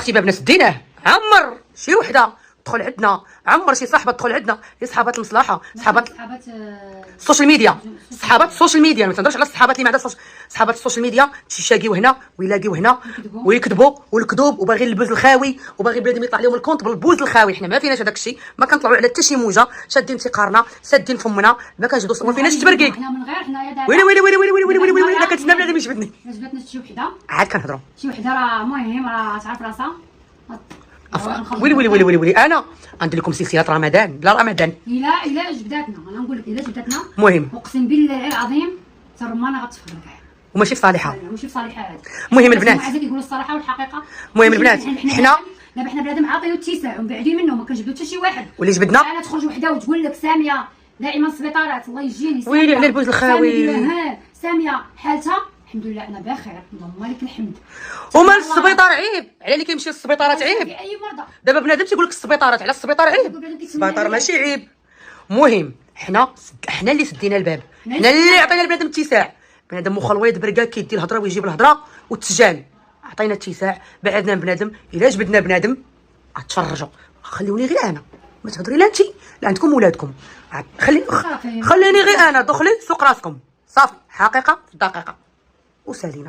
اختي بابنا سديناه، عمر شي وحده تدخل عندنا، عمر شي صاحبه تدخل عندنا، هي صحابات المصلحه، صحابات السوشيال ميديا، صحابات السوشيال ميديا، ما تهضرش على الصحابات اللي ما عندهاش صحابات السوشيال ميديا، تيشاقيو هنا ويلاقيو هنا ويكذبوا، والكذوب وباغي البوز الخاوي، وباغي بلادهم يطلع لهم الكونت بالبوز الخاوي. حنا ما فيناش هذاك الشيء، ما كنطلعوا على حتى شي موجه، شادين تيقارنا، سادين فمنا، ما كنجبدوا، ما فيناش التبرقيق. حنا من غير حنايا دابا ويلي ويلي ويلي ويلي ويلي ويلي ويلي، انا كنتسنى بنادم يجبدني. جبدتنا شي وحده، عاد كنهضروا شي وحده راه المهم راه تعرف راسها. ويلي ويلي ويلي ويلي ويلي، انا غندير لكم سلسله رمضان بلا رمضان. الا جبداتنا، انا نقول لك الا جبداتنا، المهم اقسم بالله العظيم حتى الرمانه غتفخر كاع، وماشي في صالحه. ماشي في صالحه هذه. المهم البنات، عايزين يقولوا الصراحه والحقيقه. المهم البنات، حنا دابا حنا بنادم عاطي واتساع ومبعدين منه، ما كنجبدو حتى شي واحد. واللي جبدنا انا تخرج وحده وتقول لك ساميه دائما السبيطارات، الله يجيني ساميه ويلي على البوز الخاوي. ساميه حالتها الحمد لله انا بخير، اللهم لك الحمد. ومال السبيطار عيب، على اللي كيمشي للسبيطارات عيب. اي مرضى دابا بنادم تيقول لك السبيطارات، على السبيطار عيب، السبيطار ماشي عيب. المهم حنا اللي سدينا الباب، حنا اللي عطينا البنادم اتساع. بنادم مخلويض بركا كيدي الهضره ويجيب الهضره والتسجال، عطينا اتساع، بعدنا بنادم. الا جبدنا بنادم غتفرجوا، خليوني غير انا، ما تهضري لا انت لا عندكم ولادكم، خليني غير انا، دخلي سوق راسكم صافي، حقيقه في الدقيقه وسالينا.